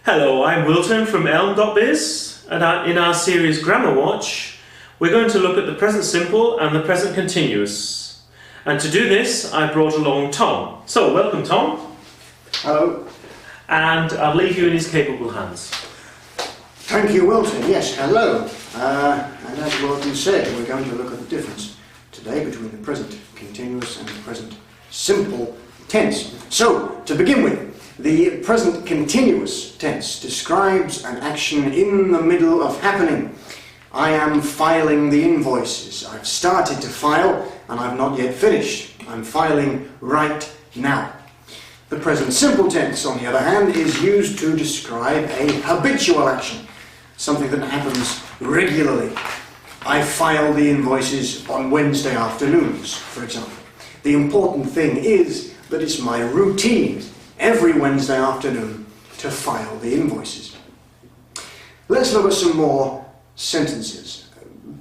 Hello, I'm Wilton from Elm.biz, and in our series Grammar Watch, we're going to look at the present simple and the present continuous. And to do this, I brought along Tom. So, welcome Tom. Hello. And I'll leave you in his capable hands. Thank you, Wilton. Yes, hello. And as Wilton said, we're going to look at the difference today between the present continuous and the present simple tense. So, to begin with, the present continuous tense describes an action in the middle of happening. I am filing the invoices. I've started to file and I've not yet finished. I'm filing right now. The present simple tense, on the other hand, is used to describe a habitual action, something that happens regularly. I file the invoices on Wednesday afternoons, for example. The important thing is that it's my routine every Wednesday afternoon to file the invoices. Let's look at some more sentences.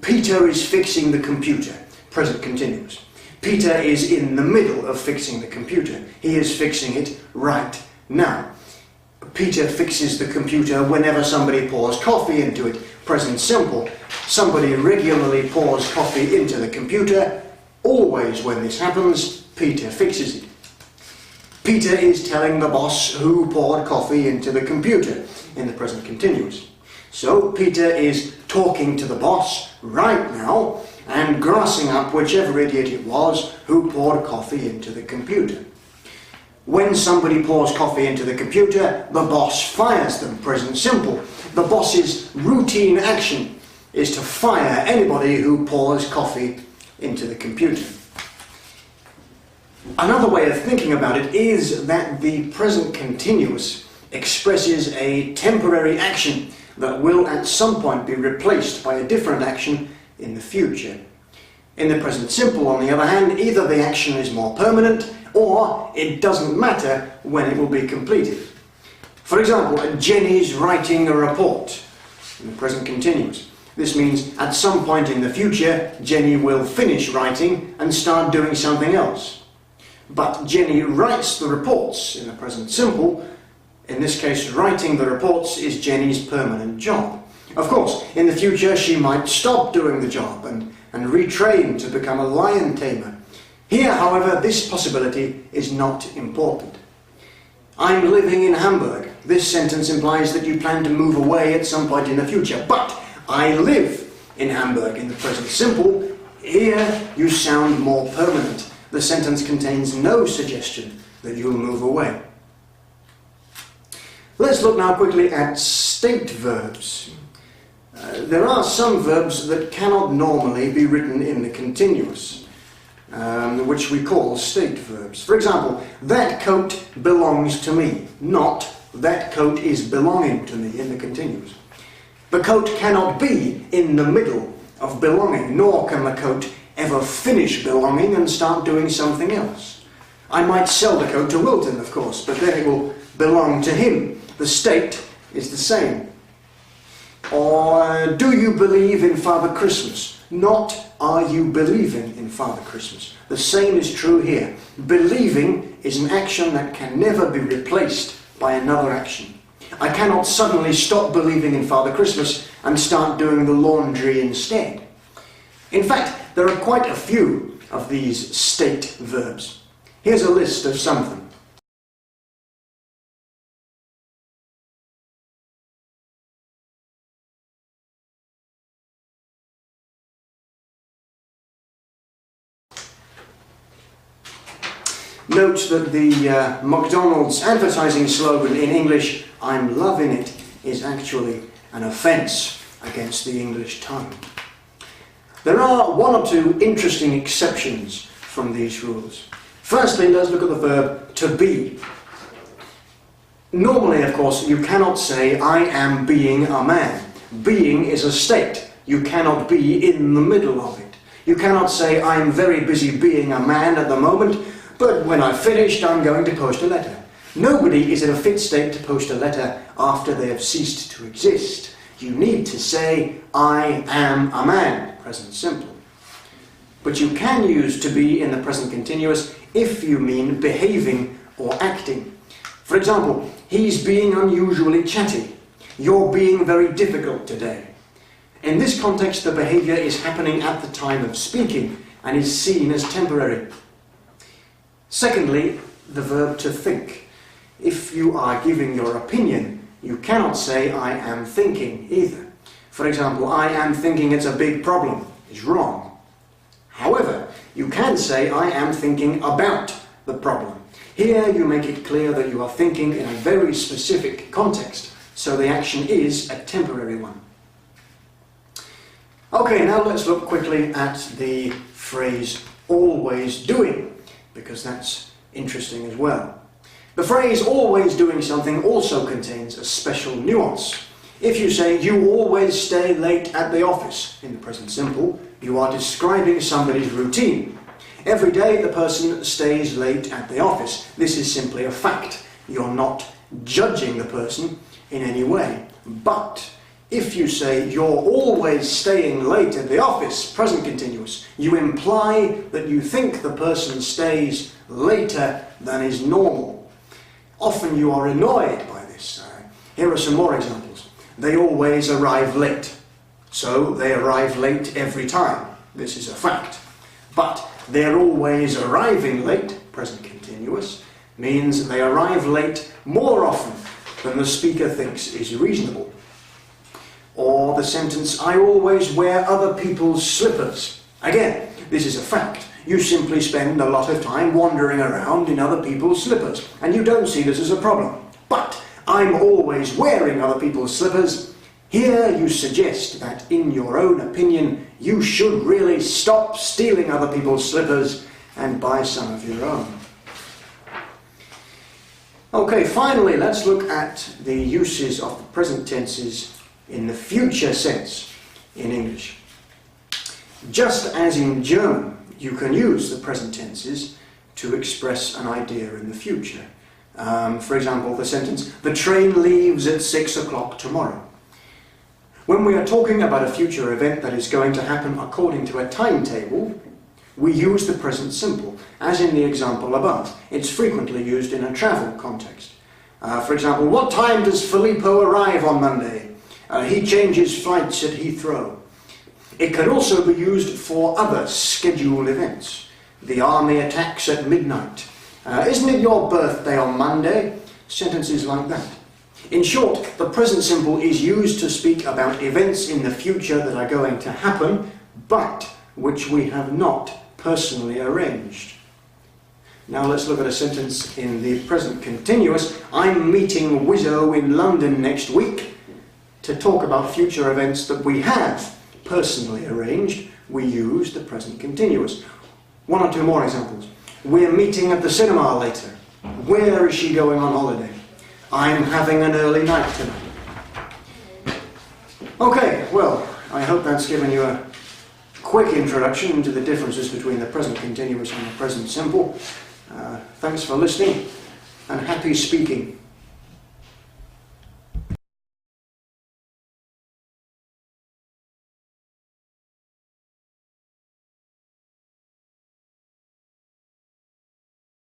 Peter is fixing the computer. Present continuous. Peter is in the middle of fixing the computer. He is fixing it right now. Peter fixes the computer whenever somebody pours coffee into it. Present simple. Somebody regularly pours coffee into the computer. Always when this happens, Peter fixes it. Peter is telling the boss who poured coffee into the computer in the present continuous. So Peter is talking to the boss right now and grassing up whichever idiot it was who poured coffee into the computer. When somebody pours coffee into the computer, the boss fires them. Present simple. The boss's routine action is to fire anybody who pours coffee into the computer. Another way of thinking about it is that the present continuous expresses a temporary action that will at some point be replaced by a different action in the future. In the present simple, on the other hand, either the action is more permanent or it doesn't matter when it will be completed. For example, Jenny's writing a report in the present continuous. This means at some point in the future, Jenny will finish writing and start doing something else. But Jenny writes the reports in the present simple. In this case, writing the reports is Jenny's permanent job. Of course, in the future she might stop doing the job and retrain to become a lion tamer. Here, however, this possibility is not important. I'm living in Hamburg. This sentence implies that you plan to move away at some point in the future. But I live in Hamburg in the present simple. Here you sound more permanent. The sentence contains no suggestion that you'll move away. Let's look now quickly at state verbs. There are some verbs that cannot normally be written in the continuous, which we call state verbs. For example, that coat belongs to me, not that coat is belonging to me in the continuous. The coat cannot be in the middle of belonging, nor can the coat ever finish belonging and start doing something else. I might sell the coat to Wilton, of course, but then it will belong to him. The state is the same. Or, do you believe in Father Christmas? Not, are you believing in Father Christmas? The same is true here. Believing is an action that can never be replaced by another action. I cannot suddenly stop believing in Father Christmas and start doing the laundry instead. In fact, there are quite a few of these state verbs. Here's a list of some of them. Note that the McDonald's advertising slogan in English, "I'm loving it," is actually an offence against the English tongue. There are one or two interesting exceptions from these rules. Firstly, let's look at the verb to be. Normally, of course, you cannot say, I am being a man. Being is a state. You cannot be in the middle of it. You cannot say, I'm very busy being a man at the moment, but when I've finished, I'm going to post a letter. Nobody is in a fit state to post a letter after they have ceased to exist. You need to say, I am a man, present simple. But you can use to be in the present continuous if you mean behaving or acting. For example, He's being unusually chatty. You're being very difficult today. In this context, the behaviour is happening at the time of speaking and is seen as temporary. Secondly, the verb to think. If you are giving your opinion, you cannot say I am thinking either. For example, I am thinking it's a big problem is wrong. However, you can say I am thinking about the problem. Here you make it clear that you are thinking in a very specific context, so the action is a temporary one. Okay, now let's look quickly at the phrase always doing, because that's interesting as well. The phrase always doing something also contains a special nuance. If you say you always stay late at the office in the present simple, you are describing somebody's routine. Every day the person stays late at the office. This is simply a fact. You're not judging the person in any way. But if you say you're always staying late at the office, present continuous, you imply that you think the person stays later than is normal. Often you are annoyed by this. Here are some more examples. They always arrive late. So they arrive late every time. This is a fact. But they're always arriving late, present continuous, means they arrive late more often than the speaker thinks is reasonable. Or the sentence, I always wear other people's slippers. Again, this is a fact. You simply spend a lot of time wandering around in other people's slippers, and you don't see this as a problem. But I'm always wearing other people's slippers. Here you suggest that, in your own opinion, you should really stop stealing other people's slippers and buy some of your own. Okay, finally, let's look at the uses of the present tenses in the future sense in English. Just as in German, you can use the present tenses to express an idea in the future. For example, the sentence, the train leaves at 6 o'clock tomorrow. When we are talking about a future event that is going to happen according to a timetable, we use the present simple, as in the example above. It's frequently used in a travel context. For example, what time does Filippo arrive on Monday? He changes flights at Heathrow. It can also be used for other scheduled events. The army attacks at midnight. Isn't it your birthday on Monday? Sentences like that. In short, the present simple is used to speak about events in the future that are going to happen, but which we have not personally arranged. Now let's look at a sentence in the present continuous. I'm meeting Wizzo in London next week. To talk about future events that we have personally arranged, we use the present continuous. One or two more examples. We're meeting at the cinema later. Where is she going on holiday? I'm having an early night tonight. Okay, well, I hope that's given you a quick introduction into the differences between the present continuous and the present simple. Thanks for listening, and happy speaking.